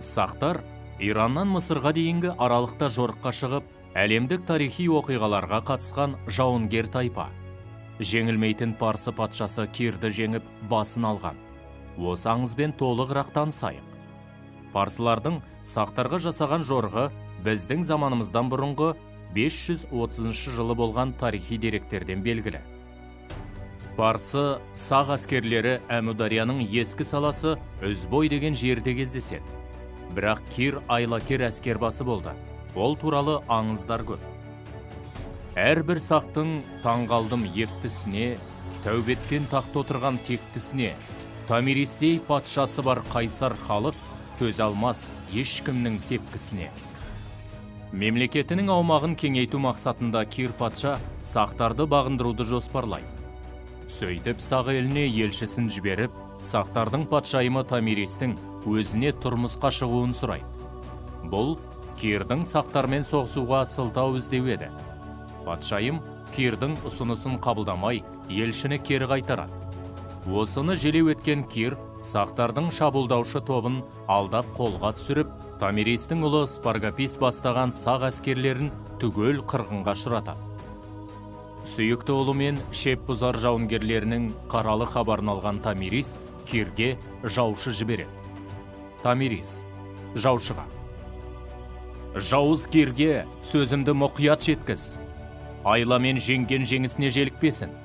Сақтар Ираннан Мысырға дейінгі аралықта жорыққа шығып, әлемдік тарихи оқиғаларға қатысқан жауынгер тайпа. Жеңілмейтін парсы патшасы Кирді жеңіп басын алған. Осы аңызбен толығырақ танысайық. Парсылардың сақтарға жасаған жорығы біздің заманымыздан бұрынғы 530 жылы болған тарихи деректерден белгілі. Парсы сақ әскерлері Әмударияның ескі саласы Үзбой деген жерде кездеседі. Бірақ Кир айлакер әскербасы болды. Ол туралы аңыздар көп. Әрбір сақтың таңғалдым ектісіне, тәубеткен тақта отырған тектісіне, Томиристей патшасы бар қайсар халық төзе алмас ешкімнің тепкісіне. Мемлекетінің аумағын кеңейту мақсатында Кир патша сақтарды бағындыруды жоспарлайды. Сөйтіп сақ еліне елшісін жіберіп, сақтардың патшайымы Томиристің өзіне тұрмысқа шығуын сұрайды. Бұл Кирдің сақтармен соғысуға сылтау іздеу еді. Патшайым Кирдің ұсынысын қабылдамай, елшіні кері қайтарады. Осыны желеу еткен Кир сақтардың шабуылдаушы тобын алдап қолға түсіріп, Томиристің ұлы Спаргапис бастаған сақ әскерлерін түгел қырғынға ұшыратады. Сүйікті ұлы мен шеп бұзар жауынгерлерінің қаралы хабарын алған Томирис Кирге жаушы жібереді. Томирис жаушыға: «Жауыз Кирге сөзімді мұқият жеткіз. Айламен жеңген жеңісіне желікпесін.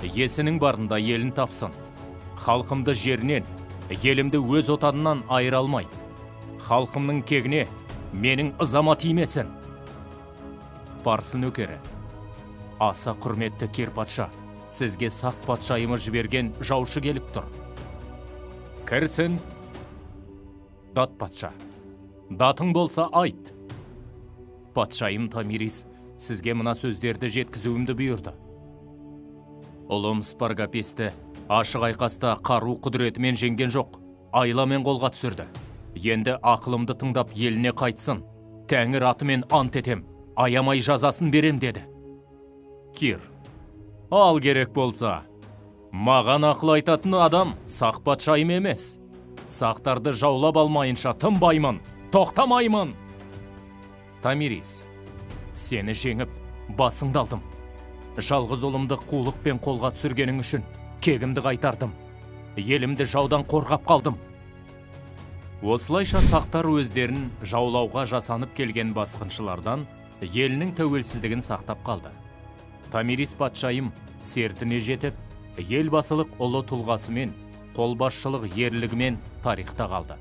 Есінің барында елін тапсын. Халқымды жерінен, елімді өз отанынан айыра алмайды. Халқымның кегіне менің ызама тимесін». Парсы нөкері: «Аса құрметті Кир патша, сізге сақ патшайымы жіберген жаушы келіп тұр». «Кірсін». «Дат патша, датың болса айт». «Патшайым Томирис сізге мына сөздерді жеткізуімді бұйырды. Ұлым Спаргаписті ашық айқаста қару құдіретімен жеңген жоқ, айламен қолға түсірді. Енді ақылымды тыңдап еліне қайтсын. Тәңір атымен ант етем, аямай жазасын берем» деді. Кир: «Ал керек болса, маған ақыл айтатын адам сақ патшайым емес. Сақтарды жаулап алмайынша тынбаймын, тоқтамаймын». Томирис: «Сені жеңіп, басыңды алдым. Жалғыз ұлымды қулықпен қолға түсіргенің үшін кегімді қайтардым. Елімді жаудан қорғап қалдым». Осылайша сақтар өздерін жаулауға жасанып келген басқыншылардан елінің тәуелсіздігін сақтап қалды. Томирис патшайым сертіне жетіп, ел басылық ұлы тұлғасымен, қолбасшылық ерлігімен тарихта қалды.